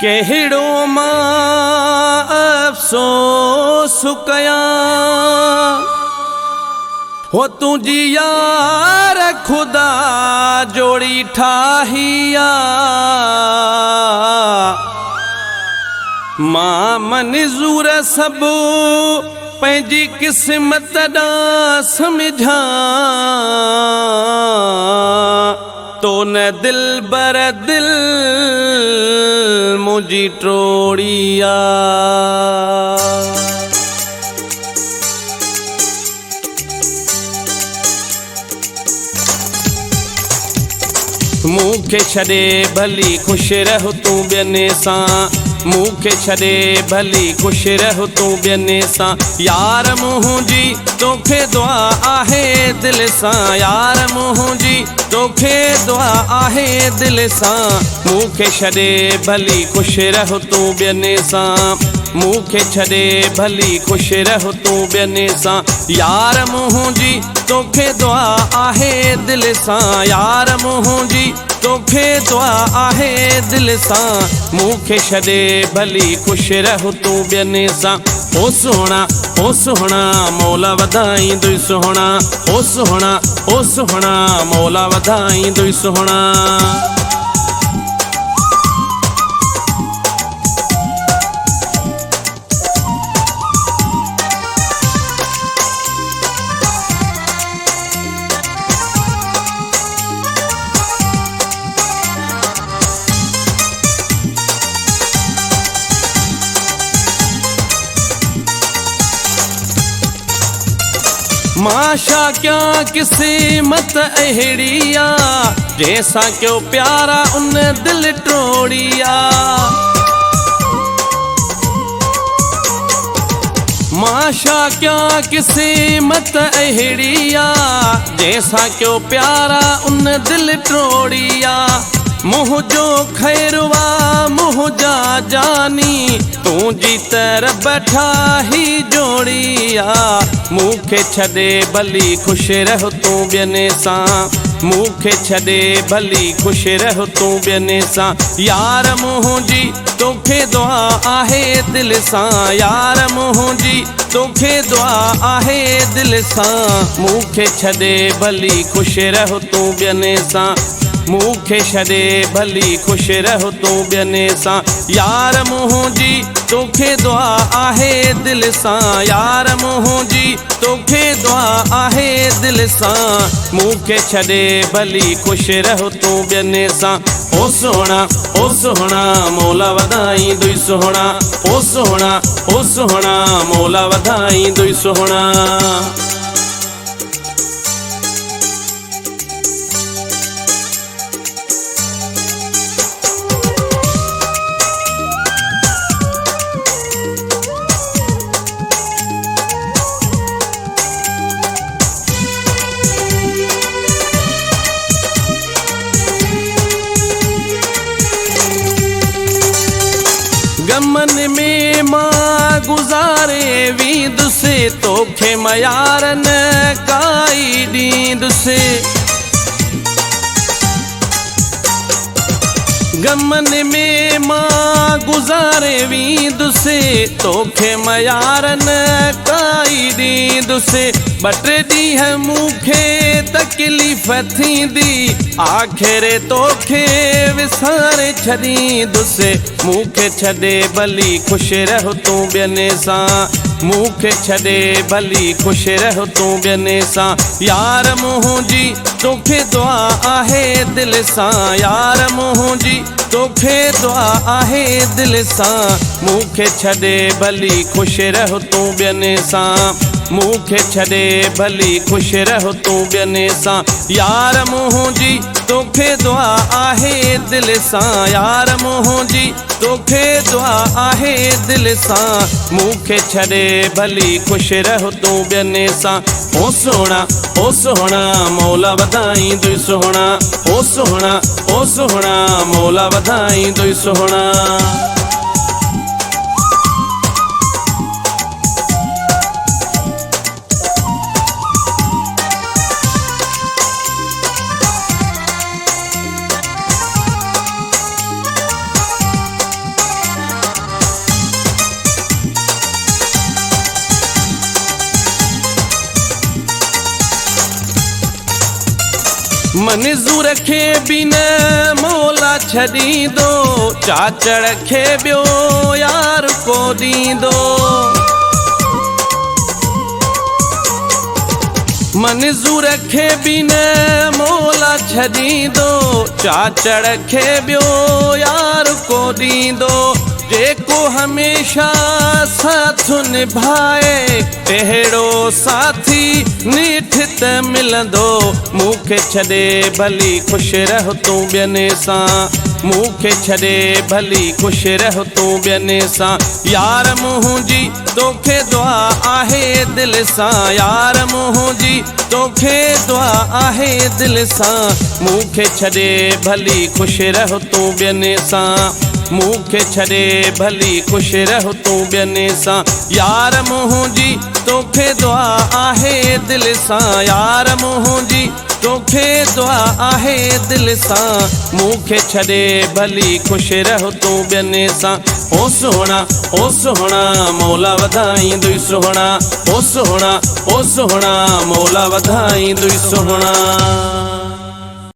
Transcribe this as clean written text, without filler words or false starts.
कहिड़ो मां अफ़सोस कयां हो तुंहिंजी यार खुदा जोड़ी ठाही मां मंज़ूर सभु पंहिंजी क़िस्मत ॾांहुं सम्झां तो न दिल बर दिल मुझी ट्रोड़िया मूंखे छॾे भली खुश रहो तूं ॿियनि सां मूंखे छॾे भली खुश रहो तूं ॿियनि सां यार मुंहिंजी तोखे दुआ आहे दिल सां यार मुंहिंजी तोखे दुआ आहे दिल सां मूंखे छॾे भली खुश रहो तूं ॿियनि सां मूंखे छॾे भली खुश रहो तूं ॿियनि सां यार मुंहिंजी तोखे दुआ आहे दिल सां यार मुंहिंजी तोखे दुआ आहे दिल सां मूंखे छॾे भली खुश रहो तूं ॿियनि सां ओ सुहिणा मौला वधाईंदुई सुहिणा ओ सुहिणा मौला वधाईंदुई सुहिणा माशा क्या किस्मत अहिड़िया जैसा क्यों प्यारा उन दिल टोड़िया माशा क्या किस्मत अहिड़िया जैसा क्यों प्यारा उन दिल टोड़िया मुझो खैरवा मुझा जानी तू जी तरफ ठाही जोड़िया मूंखे छॾे भली खुश रहो तूं ॿियनि सां मूंखे छॾे भली खुश रहो तूं ॿियनि सां यार मुंहिंजी तोखे दुआ आहे दिल सां यार मुंहिंजी तोखे दुआ आहे दिल सां मूंखे छॾे भली खुश रहो तूं ॿियनि सां मूंखे छॾे भली खुश रहो तूं ॿियनि सां यार मुंहिंजी तोखे दुआ आहे दिल सां यार मुंहिंजी तोखे दुआ आहे दिल सां मूंखे छॾे भली खुश रहो तूं ॿियनि सां ओ सुहिणा मौला वधाईंदुई सुहिणा ओ सुहिणा मौला वधाईंदुई सुहिणा गमन में मां गुज़ारे वींदुसि तोखे मयार न काई ॾींदुसि गमन में मां गुज़ारे वींदुसि तोखे मयार न काई ॾींदुसि ॿ टे ॾींहं मूंखे तकलीफ़ थींदी आख़िर तोखे विसारे छॾींदुसि मूंखे छॾे भली खुश रहो तूं ॿियनि सां मूंखे छॾे भली खुश रहो तूं ॿियनि सां यार मुंहिंजी तोखे दुआ आहे दिल सां यार मुंहिंजी तोखे दुआ आहे दिल सां मूंखे छॾे भली खुश रहो तूं ॿियनि सां मूंखे छॾे भली खुश रहो तूं ॿियनि सां यार मुंहिंजी तोखे दुआ आहे दिल सां यार मुंहिंजी तोखे दुआ आहे दिल सां मूंखे छॾे भली खुश रहो तूं ॿियनि सां ओ सुहिणा मौला वधाईंदुई सुहिणा ओ सुहिणा मौला वधाईंदुई सुहिणा मंज़ूर खे बि न मौला छॾींदो, चाचड़ खे ॿियो यार को ॾींदो। मंज़ूर खे बि न मौला छॾींदो, चाचड़ खे ॿियो यार को ॾींदो। जेको हमेशा साथ निभाए, अहिड़ो साथी नेठ त मिलंदो। मूंखे छॾे भली ख़ुशि रह तूं ॿियनि सां, मूंखे छॾे भली ख़ुशि रह तूं ॿियनि सां। यार मुंहिंजी तोखे दुआ आहे दिलि सां, यार मुंहिंजी तोखे दुआ आहे दिलि सां। मूंखे छॾे भली ख़ुशि रह तूं ॿियनि सां, मूंखे छॾे भली ख़ुशि रह तूं ॿियनि सां। यार मुंहिंजी तोखे दुआ आहे दिलि सां, यार मुंहिंजी तोखे दुआ आहे दिलि सां। मूंखे छॾे भली ख़ुशि रह तूं ॿियनि सां। ओ सोहणा ओ सोहणा मौला वधाईंदुई सोहणा, ओ सोहणा ओ सोहणा मौला वधाईंदुई सोहणा।